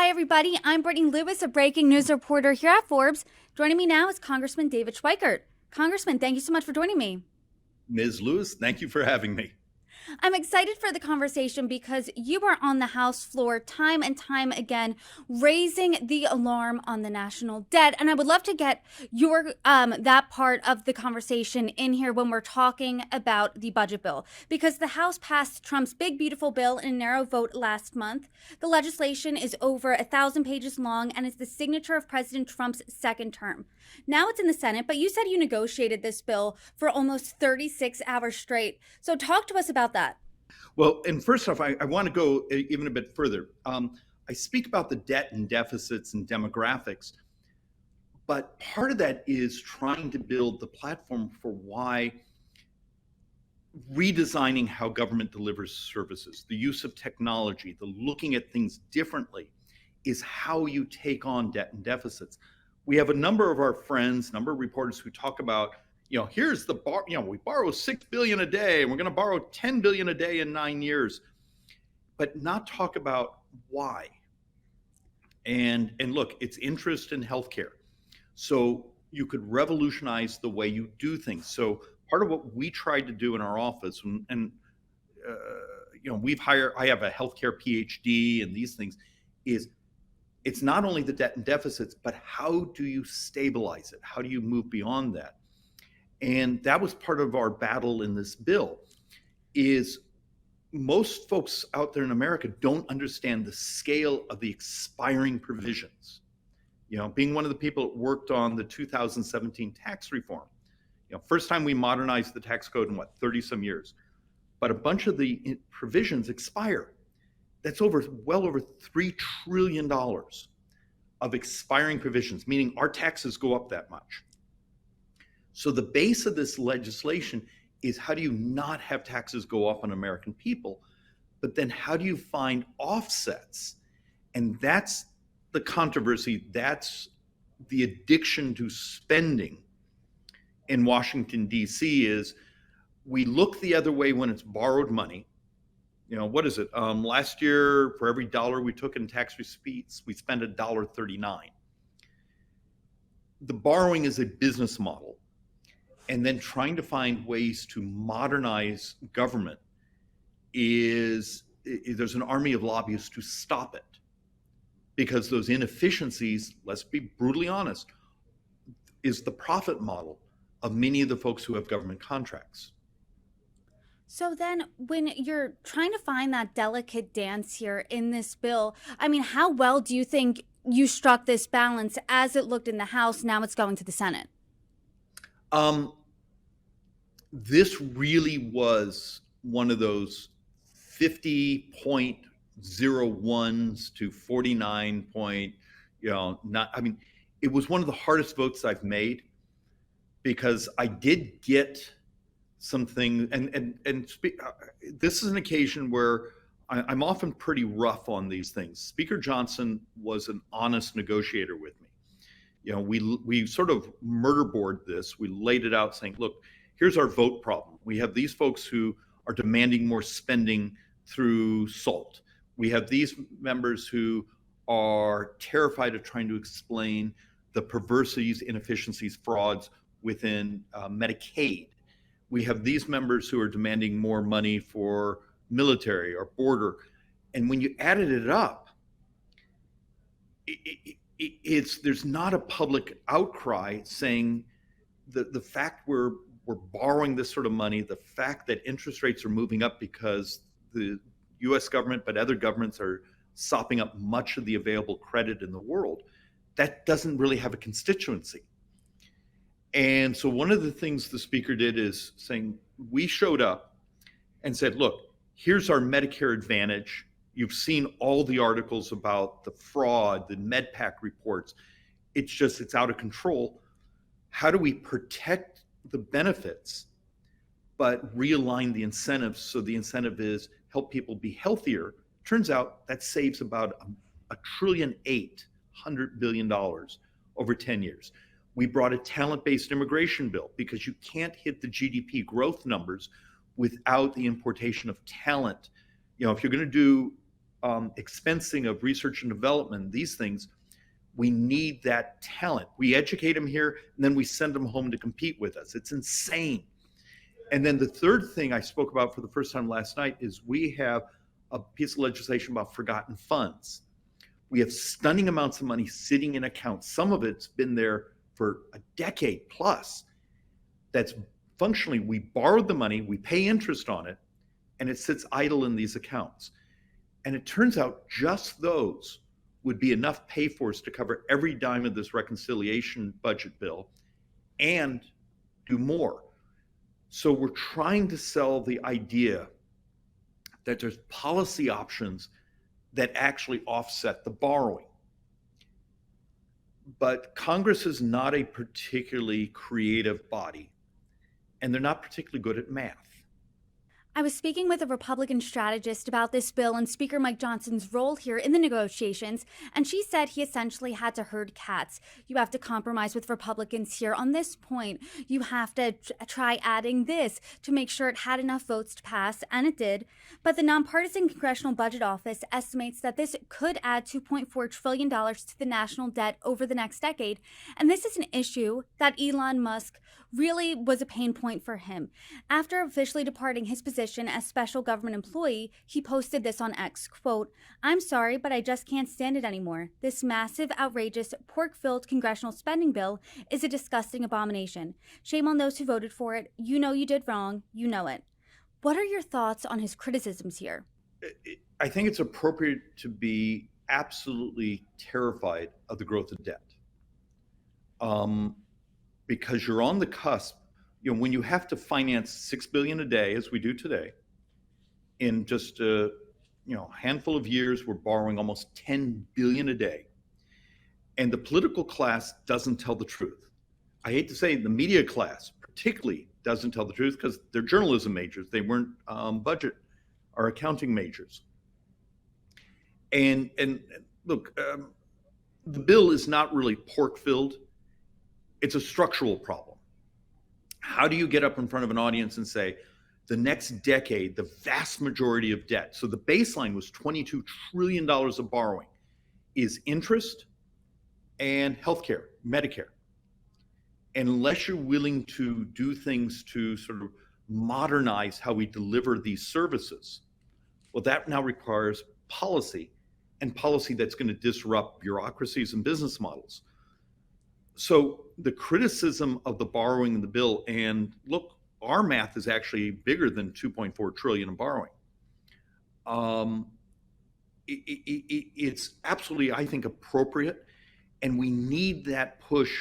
Hi, everybody. I'm Brittany Lewis, a breaking news reporter here at Forbes. Joining me now is Congressman David Schweikert. Congressman, thank you so much for joining me. Ms. Lewis, thank you for having me. I'm excited for the conversation because you are on the House floor time and time again, raising the alarm on the national debt. And I would love to get your that part of the conversation in here when we're talking about the budget bill, because the House passed Trump's big, beautiful bill in a narrow vote last month. The legislation is over 1,000 pages long and is the signature of President Trump's second term. Now it's in the Senate, but you said you negotiated this bill for almost 36 hours straight. So talk to us about that. Well, and first off, I want to go even a bit further. I speak about the debt and deficits and demographics, but part of that is trying to build the platform for why redesigning how government delivers services, the use of technology, the looking at things differently is how you take on debt and deficits. We have a number of our friends, number of reporters who talk about, here's the bar, we borrow 6 billion a day and we're going to borrow 10 billion a day in 9 years, but not talk about why. And look, it's interest in healthcare. So you could revolutionize the way you do things. So part of what we tried to do in our office, I have a healthcare PhD and these things, is it's not only the debt and deficits, but how do you stabilize it? How do you move beyond that? And that was part of our battle in this bill, is most folks out there in America don't understand the scale of the expiring provisions. Being one of the people that worked on the 2017 tax reform, first time we modernized the tax code in 30 some years, but a bunch of the provisions expire. That's well over $3 trillion of expiring provisions, meaning our taxes go up that much. So the base of this legislation is, how do you not have taxes go up on American people? But then how do you find offsets? And that's the controversy. That's the addiction to spending in Washington, D.C. is we look the other way when it's borrowed money. What is it? Last year, for every dollar we took in tax receipts, we spent $1.39. The borrowing is a business model. And then trying to find ways to modernize government there's an army of lobbyists to stop it. Because those inefficiencies, let's be brutally honest, is the profit model of many of the folks who have government contracts. So then when you're trying to find that delicate dance here in this bill, how well do you think you struck this balance as it looked in the House? Now it's going to the Senate. This really was one of those 50.01s to 49 point, it was one of the hardest votes I've made, because I did get something, this is an occasion where I'm often pretty rough on these things. Speaker Johnson was an honest negotiator with me. We sort of murderboard this. We laid it out saying, look, here's our vote problem. We have these folks who are demanding more spending through SALT. We have these members who are terrified of trying to explain the perversities, inefficiencies, frauds within Medicaid. We have these members who are demanding more money for military or border. And when you added it up, there's not a public outcry saying the fact we're borrowing this sort of money, the fact that interest rates are moving up because the US government, but other governments are sopping up much of the available credit in the world, that doesn't really have a constituency. And so one of the things the speaker did is saying, we showed up and said, look, here's our Medicare Advantage. You've seen all the articles about the fraud, the MedPAC reports. It's out of control. How do we protect the benefits, but realign the incentives? So the incentive is help people be healthier. Turns out that saves about $1.8 trillion over 10 years. We brought a talent-based immigration bill because you can't hit the GDP growth numbers without the importation of talent. If you're going to do expensing of research and development, these things, we need that talent. We educate them here, and then we send them home to compete with us. It's insane. And then the third thing I spoke about for the first time last night is we have a piece of legislation about forgotten funds. We have stunning amounts of money sitting in accounts. Some of it's been there for a decade plus. That's functionally, we borrowed the money, we pay interest on it, and it sits idle in these accounts. And it turns out just those would be enough pay for us to cover every dime of this reconciliation budget bill and do more. So we're trying to sell the idea that there's policy options that actually offset the borrowing. But Congress is not a particularly creative body, and they're not particularly good at math. I was speaking with a Republican strategist about this bill and Speaker Mike Johnson's role here in the negotiations, and she said he essentially had to herd cats. You have to compromise with Republicans here on this point. You have to try adding this to make sure it had enough votes to pass, and it did. But the Nonpartisan Congressional Budget Office estimates that this could add $2.4 trillion to the national debt over the next decade, and this is an issue that Elon Musk really was a pain point for him. After officially departing his position as special government employee, he posted this on X, quote, "I'm sorry, but I just can't stand it anymore. This massive, outrageous, pork-filled congressional spending bill is a disgusting abomination. Shame on those who voted for it. You know you did wrong. You know it." What are your thoughts on his criticisms here? I think it's appropriate to be absolutely terrified of the growth of debt. Because you're on the cusp, when you have to finance $6 billion a day, as we do today, in just a handful of years, we're borrowing almost $10 billion a day. And the political class doesn't tell the truth. I hate to say the media class particularly doesn't tell the truth because they're journalism majors. They weren't budget or accounting majors. And look, the bill is not really pork-filled. It's a structural problem. How do you get up in front of an audience and say, the next decade, the vast majority of debt, so the baseline was $22 trillion of borrowing, is interest and healthcare, Medicare. And unless you're willing to do things to sort of modernize how we deliver these services, well, that now requires policy, and policy that's going to disrupt bureaucracies and business models. So the criticism of the borrowing in the bill, and look, our math is actually bigger than 2.4 trillion in borrowing. It's absolutely, I think, appropriate, and we need that push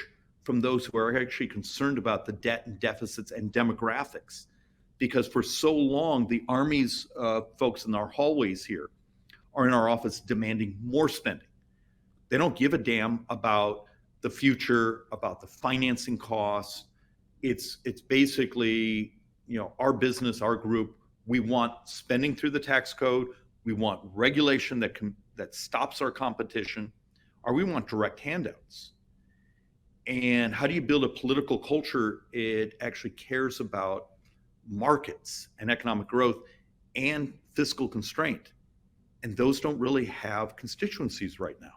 from those who are actually concerned about the debt and deficits and demographics, because for so long, the Army's folks in our hallways here are in our office demanding more spending. They don't give a damn about the future, about the financing costs. It's basically, our business, our group, we want spending through the tax code, we want regulation that stops our competition, or we want direct handouts. And how do you build a political culture? It actually cares about markets and economic growth and fiscal constraint. And those don't really have constituencies right now.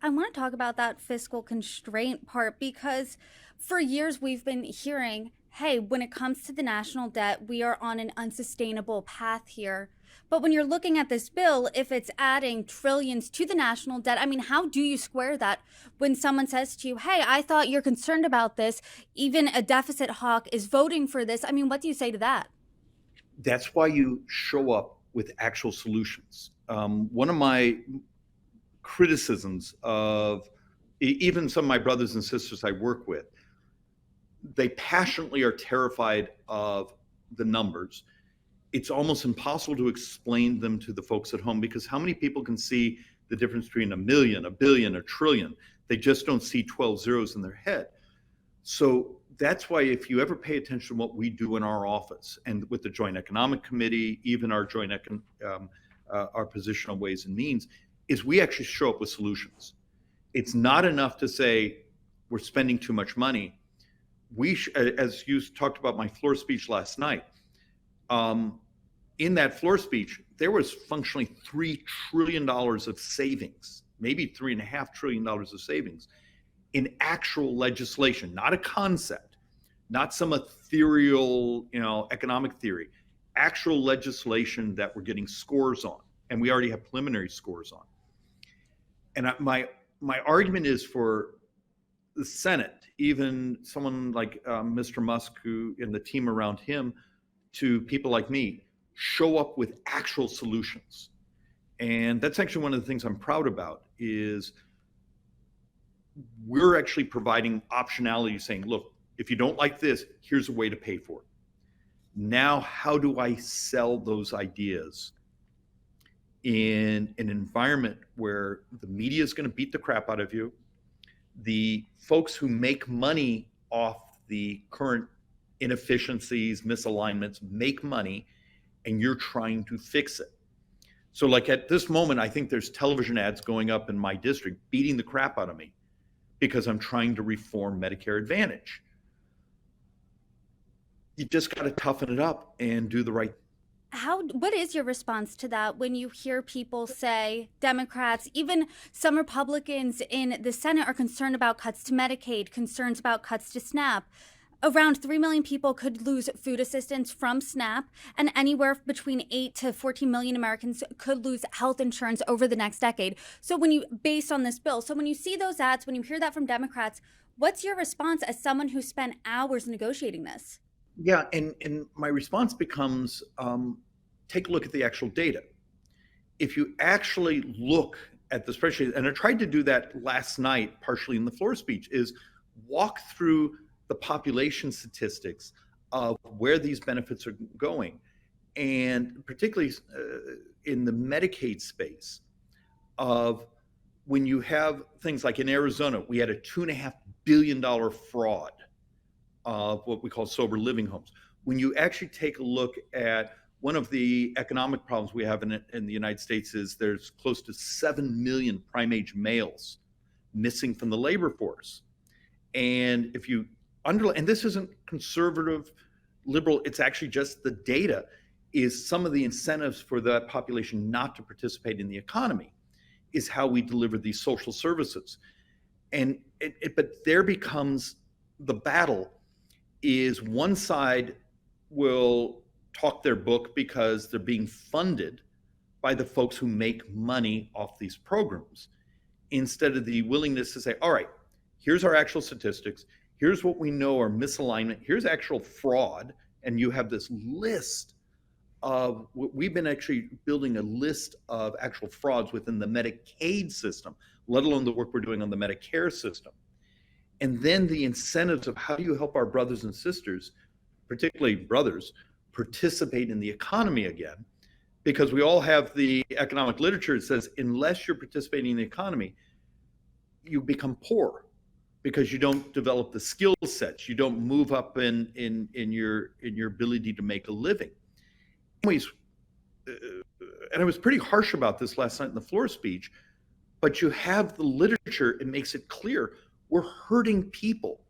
I want to talk about that fiscal constraint part because for years we've been hearing, hey, when it comes to the national debt, we are on an unsustainable path here. But when you're looking at this bill, if it's adding trillions to the national debt, I mean, how do you square that when someone says to you, hey, I thought you're concerned about this, even a deficit hawk is voting for this? I mean, what do you say to that? That's why you show up with actual solutions. One of my criticisms of even some of my brothers and sisters I work with, they passionately are terrified of the numbers. It's almost impossible to explain them to the folks at home because how many people can see the difference between a million, a billion, a trillion? They just don't see 12 zeros in their head. So that's why if you ever pay attention to what we do in our office and with the Joint Economic Committee, even our our position on Ways and Means, is we actually show up with solutions. It's not enough to say we're spending too much money. As you talked about my floor speech last night, in that floor speech, there was functionally $3 trillion of savings, maybe $3.5 trillion of savings in actual legislation, not a concept, not some ethereal, economic theory, actual legislation that we're getting scores on, and we already have preliminary scores on. And my argument is for the Senate, even someone like Mr. Musk, who and the team around him, to people like me, show up with actual solutions. And that's actually one of the things I'm proud about is we're actually providing optionality, saying, look, if you don't like this, here's a way to pay for it. Now, how do I sell those ideas in an environment where the media is going to beat the crap out of you? The folks who make money off the current inefficiencies, misalignments, make money, and you're trying to fix it. So like at this moment, I think there's television ads going up in my district beating the crap out of me because I'm trying to reform Medicare Advantage. You just got to toughen it up and do the right. What is your response to that when you hear people say, Democrats, even some Republicans in the Senate, are concerned about cuts to Medicaid, concerns about cuts to SNAP? Around 3 million people could lose food assistance from SNAP, and anywhere between 8 to 14 million Americans could lose health insurance over the next decade. So based on this bill, so when you see those ads, when you hear that from Democrats, what's your response as someone who spent hours negotiating this? Yeah, and my response becomes, take a look at the actual data. If you actually look at the spreadsheet, and I tried to do that last night, partially in the floor speech, is walk through the population statistics of where these benefits are going, and particularly in the Medicaid space, of when you have things like in Arizona, we had a $2.5 billion fraud of what we call sober living homes. When you actually take a look at one of the economic problems we have in the United States is there's close to 7 million prime-age males missing from the labor force. And if you and this isn't conservative, liberal, it's actually just the data, is some of the incentives for that population not to participate in the economy is how we deliver these social services. And but there becomes the battle is one side will talk their book because they're being funded by the folks who make money off these programs, instead of the willingness to say, all right, here's our actual statistics, here's what we know are misalignment, here's actual fraud, and you have this list of, we've been actually building a list of actual frauds within the Medicaid system, let alone the work we're doing on the Medicare system. And then the incentives of how do you help our brothers and sisters, particularly brothers, participate in the economy again, because we all have the economic literature that says unless you're participating in the economy, you become poor because you don't develop the skill sets, you don't move up in your ability to make a living. Anyways, and I was pretty harsh about this last night in the floor speech, but you have the literature, it makes it clear we're hurting people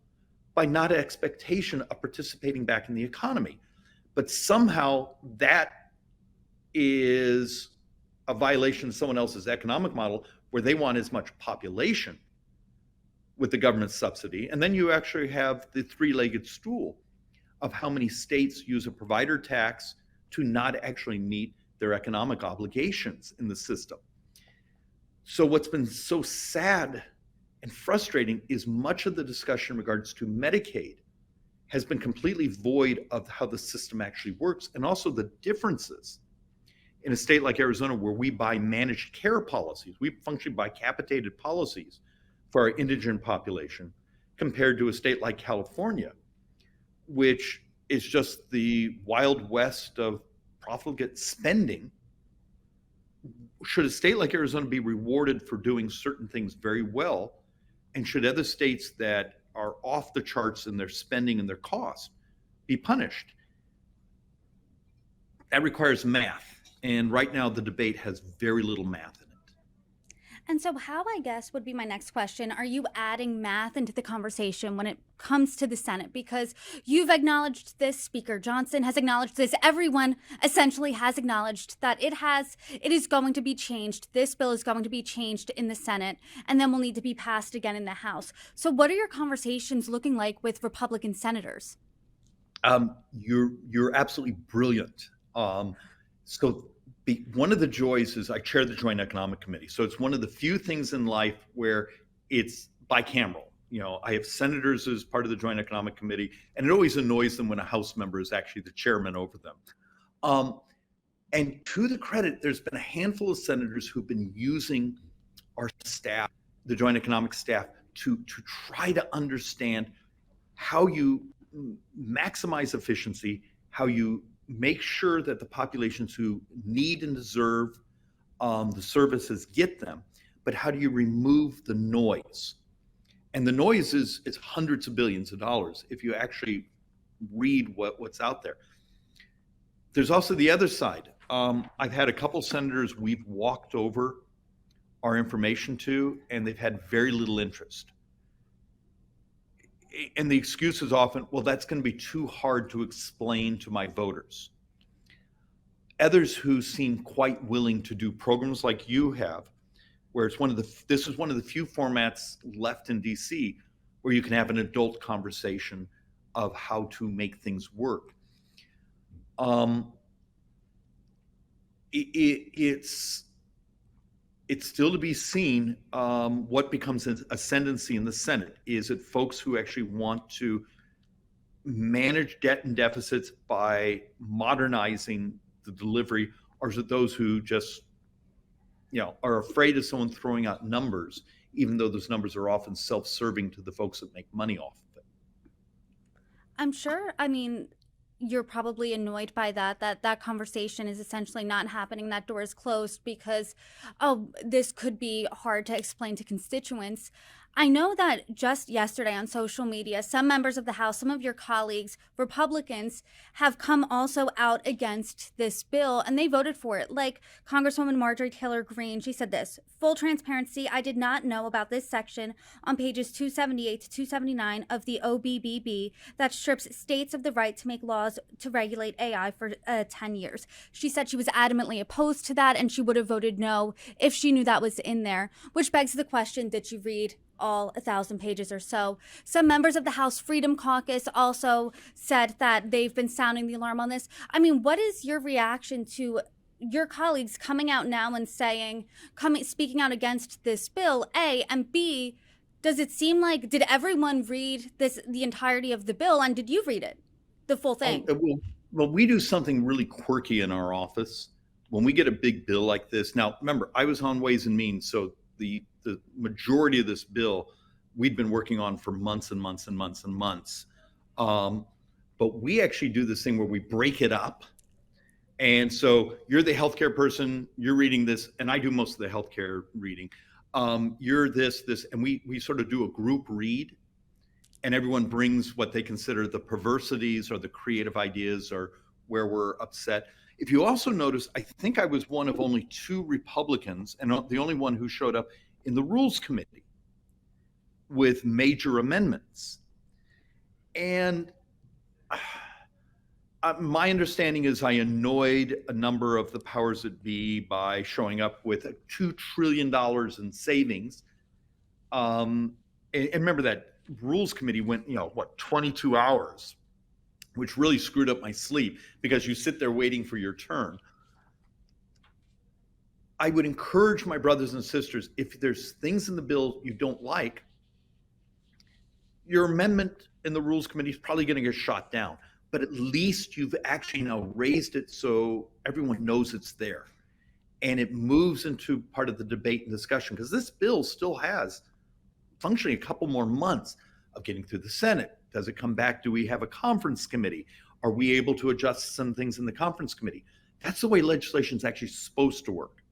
by not expectation of participating back in the economy. But somehow that is a violation of someone else's economic model where they want as much population with the government subsidy. And then you actually have the three-legged stool of how many states use a provider tax to not actually meet their economic obligations in the system. So what's been so sad and frustrating is much of the discussion in regards to Medicaid has been completely void of how the system actually works, and also the differences in a state like Arizona where we buy managed care policies. We function by capitated policies for our indigent population compared to a state like California, which is just the wild west of profligate spending. Should a state like Arizona be rewarded for doing certain things very well? And should other states that are off the charts in their spending and their costs be punished? That requires math. And right now the debate has very little math in it. And so, how, I guess, would be my next question. Are you adding math into the conversation when it comes to the Senate? Because you've acknowledged this, Speaker Johnson has acknowledged this, everyone essentially has acknowledged that it is going to be changed. This bill is going to be changed in the Senate and then will need to be passed again in the House. So, what are your conversations looking like with Republican senators? You're absolutely brilliant. So one of the joys is I chair the Joint Economic Committee. So it's one of the few things in life where it's bicameral. I have senators as part of the Joint Economic Committee, and it always annoys them when a House member is actually the chairman over them. And to the credit, there's been a handful of senators who've been using our staff, the Joint Economic staff, to try to understand how you maximize efficiency, how you make sure that the populations who need and deserve the services get them, but how do you remove the noise? And the noise is hundreds of billions of dollars if you actually read what's out there. There's also the other side. I've had a couple senators we've walked over our information to, and they've had very little interest. And the excuse is often, well, that's going to be too hard to explain to my voters. Others who seem quite willing to do programs like you have, where this is one of the few formats left in DC where you can have an adult conversation of how to make things work. It's still to be seen what becomes an ascendancy in the Senate. Is it folks who actually want to manage debt and deficits by modernizing the delivery, or is it those who just are afraid of someone throwing out numbers, even though those numbers are often self-serving to the folks that make money off of it? I'm sure, I mean, you're probably annoyed by that conversation is essentially not happening, that door is closed because, oh, this could be hard to explain to constituents. I know that just yesterday on social media, some members of the House, some of your colleagues, Republicans, have come also out against this bill and they voted for it. Like Congresswoman Marjorie Taylor Greene, she said this: full transparency, I did not know about this section on pages 278 to 279 of the OBBB that strips states of the right to make laws to regulate AI for 10 years. She said she was adamantly opposed to that and she would have voted no if she knew that was in there, which begs the question, did you read all 1,000 pages or so? Some members of the House Freedom Caucus also said that they've been sounding the alarm on this. I mean, what is your reaction to your colleagues coming out now and speaking out against this bill, A, and B, does it seem like, did everyone read the entirety of the bill, and did you read it, the full thing? Well, we do something really quirky in our office. When we get a big bill like this, now remember, I was on Ways and Means, so the majority of this bill we'd been working on for months and months and months and months. But we actually do this thing where we break it up. And so you're the healthcare person, you're reading this, and I do most of the healthcare reading. You're this, and we sort of do a group read, and everyone brings what they consider the perversities or the creative ideas or where we're upset. If you also notice, I think I was one of only 2 Republicans and the only one who showed up in the Rules Committee with major amendments. And my understanding is I annoyed a number of the powers that be by showing up with $2 trillion in savings. And remember that Rules Committee went, 22 hours, which really screwed up my sleep because you sit there waiting for your turn. I would encourage my brothers and sisters, if there's things in the bill you don't like, your amendment in the Rules Committee is probably going to get shot down. But at least you've actually now raised it so everyone knows it's there. And it moves into part of the debate and discussion, because this bill still has functionally a couple more months of getting through the Senate. Does it come back? Do we have a conference committee? Are we able to adjust some things in the conference committee? That's the way legislation is actually supposed to work.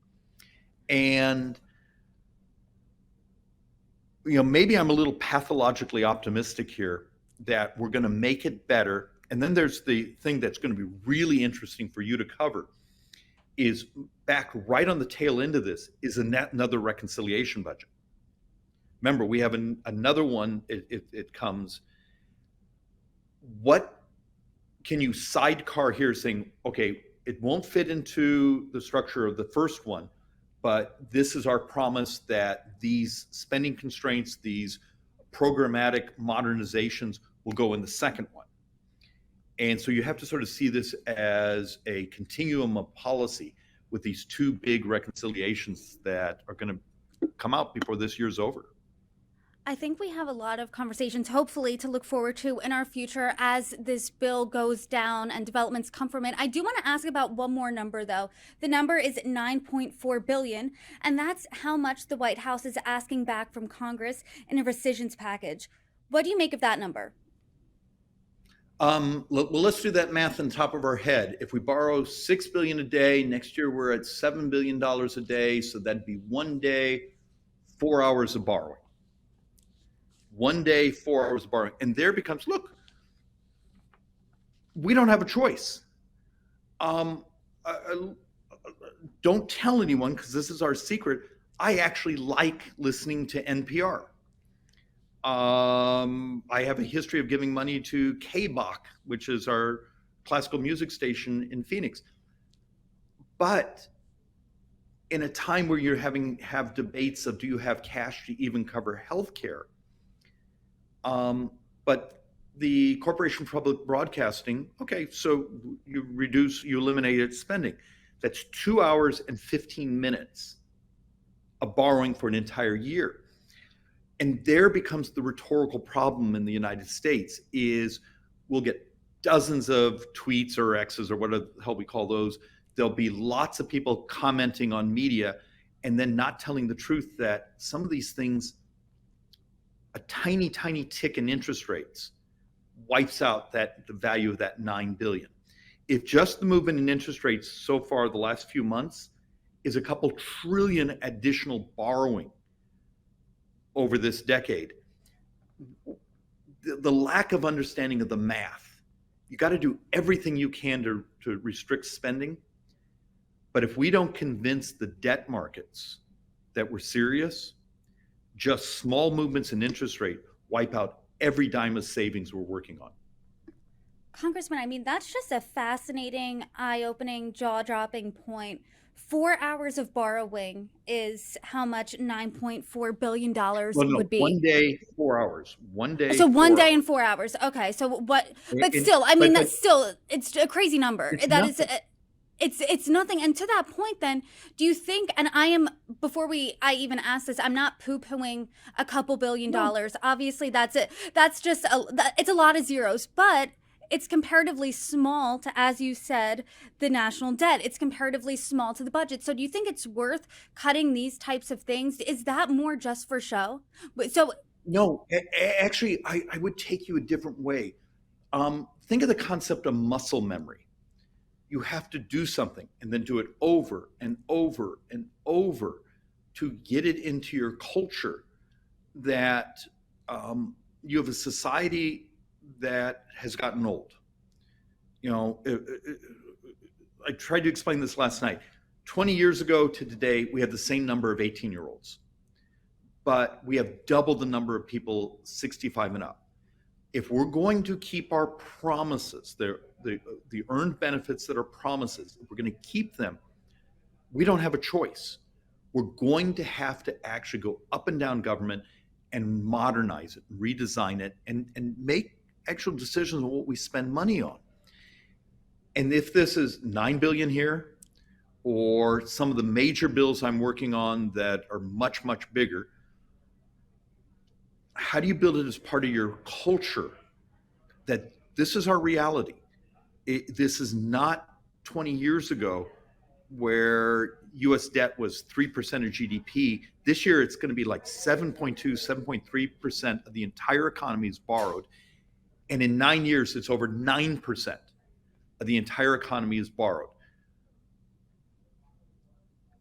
And maybe I'm a little pathologically optimistic here that we're going to make it better. And then there's the thing that's going to be really interesting for you to cover is back right on the tail end of this is another reconciliation budget. Remember, we have another one. It comes. What can you sidecar here saying, okay, it won't fit into the structure of the first one, but this is our promise that these spending constraints, these programmatic modernizations will go in the second one. And so you have to sort of see this as a continuum of policy with these two big reconciliations that are going to come out before this year's over. I think we have a lot of conversations, hopefully, to look forward to in our future as this bill goes down and developments come from it. I do want to ask about one more number, though. The number is $9.4 billion, and that's how much the White House is asking back from Congress in a rescissions package. What do you make of that number? Well, let's do that math on top of our head. If we borrow $6 billion a day, next year we're at $7 billion a day, so that'd be 1 day, 4 hours of borrowing. 1 day, 4 hours of borrowing. And there becomes, look, we don't have a choice. Don't tell anyone, because this is our secret. I actually like listening to NPR. I have a history of giving money to KBach, which is our classical music station in Phoenix. But in a time where you're have debates of, do you have cash to even cover healthcare? But the Corporation for Public Broadcasting, okay, so you eliminate spending. That's 2 hours and 15 minutes of borrowing for an entire year. And there becomes the rhetorical problem in the United States is we'll get dozens of tweets or X's or whatever the hell we call those. There'll be lots of people commenting on media and then not telling the truth that some of these things, a tiny, tiny tick in interest rates wipes out the value of that $9 billion. If just the movement in interest rates so far the last few months is a couple trillion additional borrowing over this decade, the lack of understanding of the math, you got to do everything you can to restrict spending. But if we don't convince the debt markets that we're serious, just small movements in interest rate wipe out every dime of savings we're working on. Congressman, I mean, that's just a fascinating, eye-opening, jaw-dropping point. 4 hours of borrowing is how much $9.4 billion would be. 1 day, 4 hours. 1 day. So 1 day and 4 hours. Okay. So what? But still, I mean, that's still, it's a crazy number. That is, it's nothing. And to that point, then, do you think? And before I even ask this, I'm not poo-pooing a couple $billion. Obviously, that's it. That's just it's a lot of zeros, but it's comparatively small to, as you said, the national debt. It's comparatively small to the budget. So do you think it's worth cutting these types of things? Is that more just for show? So no, actually, I would take you a different way. Think of the concept of muscle memory. You have to do something and then do it over and over and over to get it into your culture that you have a society that has gotten old. You know, I tried to explain this last night. 20 years ago to today, we had the same number of 18-year-olds, but we have double the number of people 65 and up. If we're going to keep our promises, the earned benefits that are promises, if we're going to keep them, we don't have a choice. We're going to have to actually go up and down government and modernize it, redesign it, and make actual decisions on what we spend money on. And if this is $9 billion here, or some of the major bills I'm working on that are much, much bigger, how do you build it as part of your culture that this is our reality? This is not 20 years ago where US debt was 3% of GDP. This year it's going to be like 7.2, 7.3% of the entire economy is borrowed. And in 9 years, it's over 9% of the entire economy is borrowed.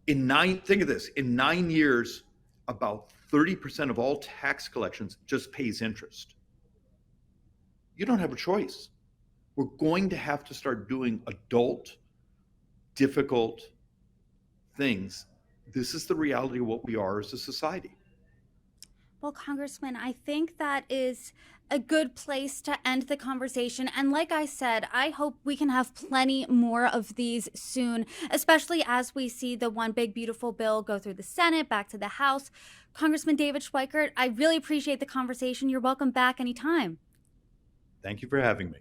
Think of this, in 9 years, about 30% of all tax collections just pays interest. You don't have a choice. We're going to have to start doing adult, difficult things, this is the reality of what we are as a society. Well, Congressman, I think that is a good place to end the conversation. And like I said, I hope we can have plenty more of these soon, especially as we see the one big, beautiful bill go through the Senate, back to the House. Congressman David Schweikert, I really appreciate the conversation. You're welcome back anytime. Thank you for having me.